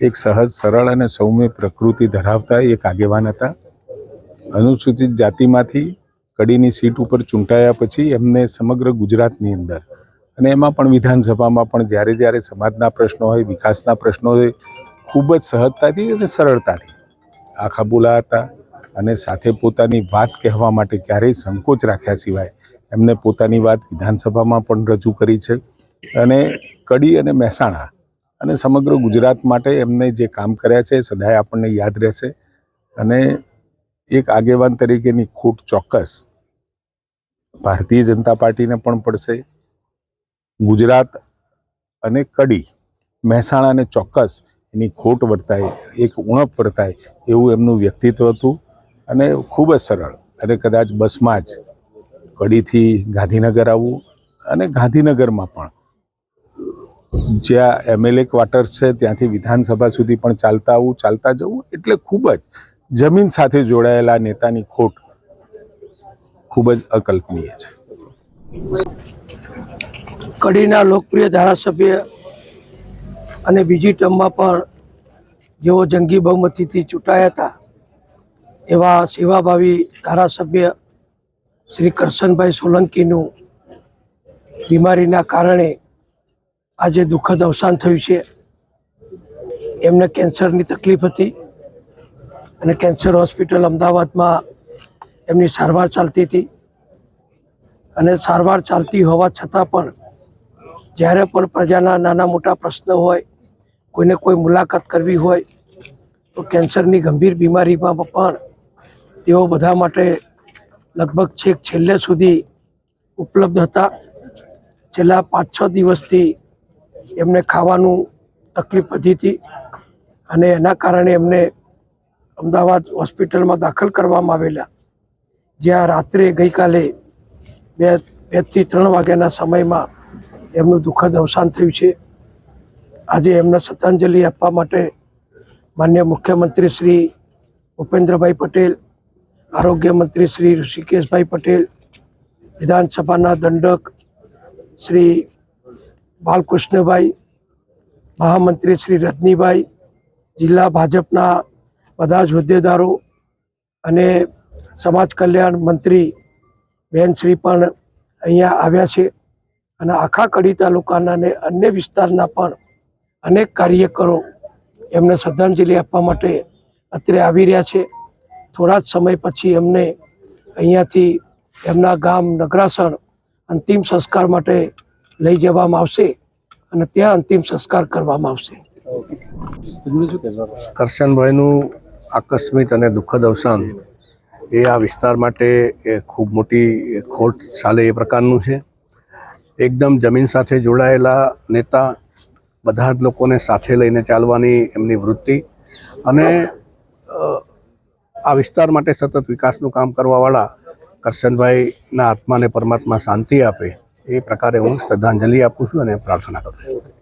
એક સહજ સરળ અને સૌમ્ય પ્રકૃતિ ધરાવતા એક આગેવાન હતા। અનુસૂચિત જાતિમાંથી કડીની સીટ ઉપર ચૂંટાયા પછી એમને સમગ્ર ગુજરાતની અંદર અને એમાં પણ વિધાનસભામાં પણ જ્યારે જ્યારે સમાજના પ્રશ્નો હોય, વિકાસના પ્રશ્નો હોય, ખૂબ જ સહજતાથી અને સરળતાથી આખા બોલાતા અને સાથે પોતાની વાત કહેવા માટે ક્યારેય સંકોચ રાખ્યા સિવાય એમને પોતાની વાત વિધાનસભામાં પણ રજૂ કરી છે। અને કડી અને મહેસાણા અને સમગ્ર ગુજરાત માટે એમને જે કામ કર્યા છે એ સદાય આપણને યાદ રહેશે। અને એક આગેવાન તરીકેની ખોટ ચોક્કસ ભારતીય જનતા પાર્ટીને પણ પડશે। ગુજરાત અને કડી મહેસાણાને ચોક્કસ એની ખોટ વર્તાય, એક ઉણપ વર્તાય એવું એમનું વ્યક્તિત્વ હતું। અને ખૂબ જ સરળ અને કદાચ બસમાં જ કડીથી ગાંધીનગર આવવું અને ગાંધીનગરમાં પણ જ્યાં એમએલએ ક્વાર્ટર્સ છે ત્યાંથી વિધાનસભા સુધી પણ ચાલતા આવવું, ચાલતા જવું, એટલે ખૂબ જ જમીન સાથે જોડાયેલા નેતાની ખોટ ખૂબ જ અકલ્પનીય છે। કડીના લોકપ્રિય ધારાસભ્ય અને બીજી ટર્મમાં પણ જેઓ જંગી બહુમતીથી ચૂંટાયા હતા એવા સેવાભાવી ધારાસભ્ય શ્રી કરશનભાઈ સોલંકીનું બીમારીના કારણે આજે દુઃખદ અવસાન થયું છે। એમને કેન્સરની તકલીફ હતી અને કેન્સર હોસ્પિટલ અમદાવાદમાં એમની સારવાર ચાલતી હતી। અને સારવાર ચાલતી હોવા છતાં પણ જ્યારે પણ પ્રજાના નાના મોટા પ્રશ્નો હોય, કોઈને કોઈ મુલાકાત કરવી હોય તો કેન્સરની ગંભીર બીમારીમાં પણ તેઓ બધા માટે લગભગ છેલ્લે સુધી ઉપલબ્ધ હતા। છેલ્લા 5-6 દિવસથી એમને ખાવાનું તકલીફ વધી હતી અને એના કારણે એમને અમદાવાદ હોસ્પિટલમાં દાખલ કરવામાં આવેલા, જ્યાં રાત્રે ગઈકાલે 2 થી 3 વાગ્યાના સમયમાં એમનું દુઃખદ અવસાન થયું છે। આજે એમને શ્રદ્ધાંજલિ આપવા માટે માનનીય મુખ્યમંત્રી શ્રી ભૂપેન્દ્રભાઈ પટેલ, આરોગ્ય મંત્રી શ્રી ઋષિકેશભાઈ પટેલ, વિધાનસભાના દંડક શ્રી બાલકૃષ્ણભાઈ, મહામંત્રી શ્રી રજનીભાઈ, જિલ્લા ભાજપના બધા જ હોદ્દેદારો અને સમાજ કલ્યાણ મંત્રી બહેનશ્રી પણ અહીંયા આવ્યા છે। અને આખા કડી તાલુકાના અને અન્ય વિસ્તારના પણ અનેક કાર્યકરો એમને શ્રદ્ધાંજલિ આપવા માટે અત્રે આવી રહ્યા છે। થોડા જ સમય પછી એમને અહીંયાથી એમના ગામ નગરાસણ અંતિમ સંસ્કાર માટે લઈ જવામાં આવશે અને ત્યાં અંતિમ સંસ્કાર કરવામાં આવશે। કરશનભાઈનું આકસ્મિક અને દુઃખદ અવસાન એ આ વિસ્તાર માટે ખૂબ મોટી ખોટ ચાલે એ પ્રકારનું છે। એકદમ જમીન સાથે જોડાયેલા નેતા, બધા જ લોકોને સાથે લઈને ચાલવાની એમની વૃત્તિ અને આ વિસ્તાર માટે સતત વિકાસનું કામ કરવાવાળા કરશનભાઈના આત્માને પરમાત્મા શાંતિ આપે એ પ્રકારે હું શ્રદ્ધાંજલિ આપું છું અને પ્રાર્થના કરું છું।